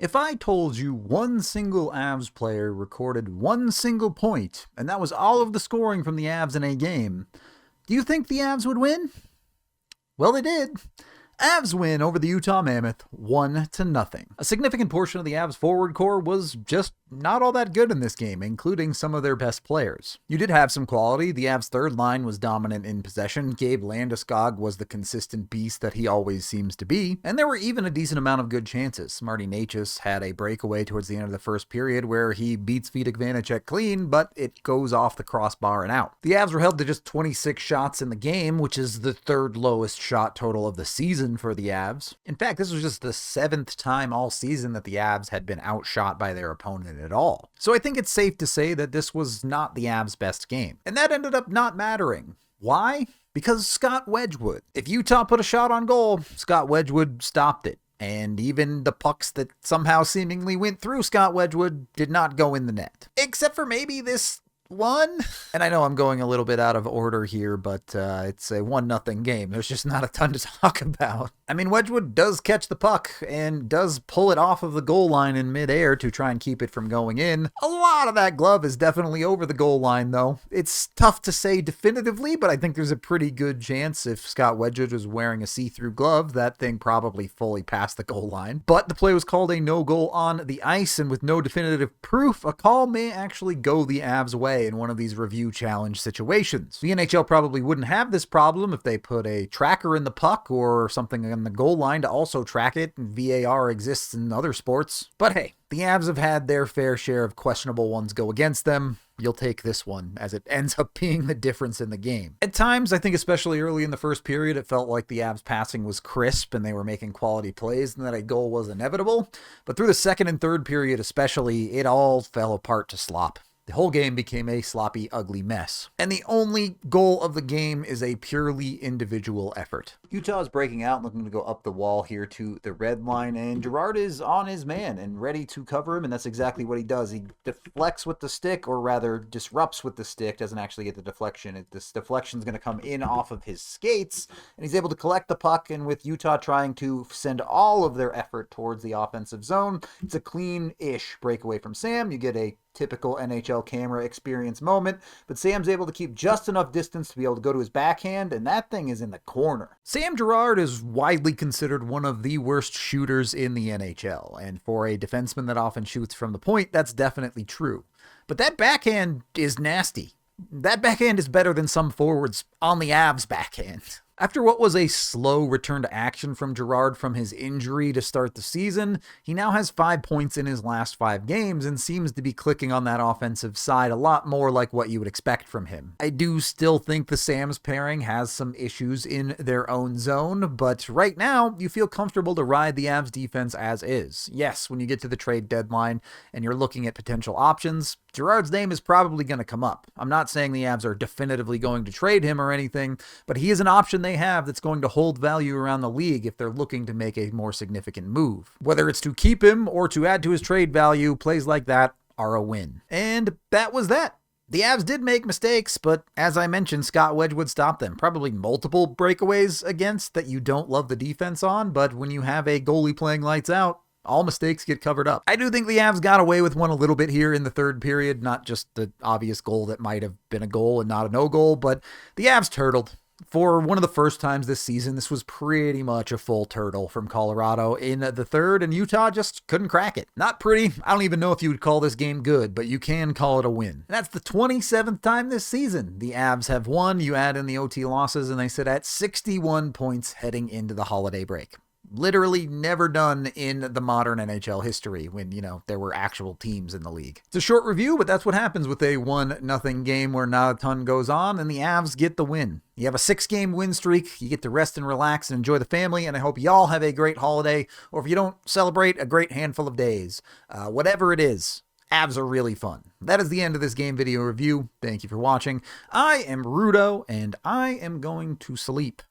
If I told you one single Avs player recorded one single point, and that was all of the scoring from the Avs in a game, do you think the Avs would win? Well, they did. Avs win over the Utah Mammoth 1-0. A significant portion of the Avs forward core was just not all that good in this game, including some of their best players. You did have some quality. The Avs third line was dominant in possession. Gabe Landeskog was the consistent beast that he always seems to be, and there were even a decent amount of good chances. Marty Necas had a breakaway towards the end of the first period where he beats Vitek Vanacek clean, but it goes off the crossbar and out. The Avs were held to just 26 shots in the game, which is the third lowest shot total of the season for the Avs. In fact, this was just the 7th time all season that the Avs had been outshot by their opponent at all. So I think it's safe to say that this was not the Avs' best game. And that ended up not mattering. Why? Because Scott Wedgewood. If Utah put a shot on goal, Scott Wedgewood stopped it. And even the pucks that somehow seemingly went through Scott Wedgewood did not go in the net. Except for maybe this one. And I know I'm going a little bit out of order here, but it's a 1-0 game. There's just not a ton to talk about. I mean, Wedgewood does catch the puck and does pull it off of the goal line in midair to try and keep it from going in. A lot of that glove is definitely over the goal line, though. It's tough to say definitively, but I think there's a pretty good chance if Scott Wedgewood was wearing a see-through glove, that thing probably fully passed the goal line. But the play was called a no goal on the ice, and with no definitive proof, a call may actually go the Avs' way in one of these review challenge situations. The NHL probably wouldn't have this problem if they put a tracker in the puck or something on the goal line to also track it, and VAR exists in other sports. But hey, the Avs have had their fair share of questionable ones go against them. You'll take this one, as it ends up being the difference in the game. At times, I think especially early in the first period, it felt like the Avs passing was crisp and they were making quality plays and that a goal was inevitable. But through the second and third period especially, it all fell apart to slop. The whole game became a sloppy, ugly mess. And the only goal of the game is a purely individual effort. Utah is breaking out, looking to go up the wall here to the red line, and Girard is on his man and ready to cover him, and that's exactly what he does. He deflects with the stick, or rather disrupts with the stick, doesn't actually get the deflection. This deflection is going to come in off of his skates, and he's able to collect the puck, and with Utah trying to send all of their effort towards the offensive zone, it's a clean-ish breakaway from Sam. You get a typical NHL camera experience moment, but Sam's able to keep just enough distance to be able to go to his backhand, and that thing is in the corner. Sam Girard is widely considered one of the worst shooters in the NHL, and for a defenseman that often shoots from the point, that's definitely true. But that backhand is nasty. That backhand is better than some forwards on the Avs' backhand. After what was a slow return to action from Girard from his injury to start the season, he now has 5 points in his last 5 games and seems to be clicking on that offensive side a lot more like what you would expect from him. I do still think the Sams pairing has some issues in their own zone, but right now you feel comfortable to ride the Avs defense as is. Yes, when you get to the trade deadline and you're looking at potential options, Girard's name is probably going to come up. I'm not saying the Avs are definitively going to trade him or anything, but he is an option they have that's going to hold value around the league if they're looking to make a more significant move. Whether it's to keep him or to add to his trade value, plays like that are a win. And that was that. The Avs did make mistakes, but as I mentioned, Scott Wedgewood stopped them. Probably multiple breakaways against that you don't love the defense on, but when you have a goalie playing lights out, all mistakes get covered up. I do think the Avs got away with one a little bit here in the third period, not just the obvious goal that might have been a goal and not a no goal, but the Avs turtled. For one of the first times this season, this was pretty much a full turtle from Colorado in the third, and Utah just couldn't crack it. Not pretty. I don't even know if you would call this game good, but you can call it a win. And that's the 27th time this season the Avs have won. You add in the OT losses, and they sit at 61 points heading into the holiday break. Literally never done in the modern NHL history when, there were actual teams in the league. It's a short review, but that's what happens with a 1-0 game where not a ton goes on, and the Avs get the win. You have a 6-game win streak, you get to rest and relax and enjoy the family, and I hope y'all have a great holiday, or if you don't celebrate, a great handful of days. Whatever it is, Avs are really fun. That is the end of this game video review. Thank you for watching. I am Rudo, and I am going to sleep.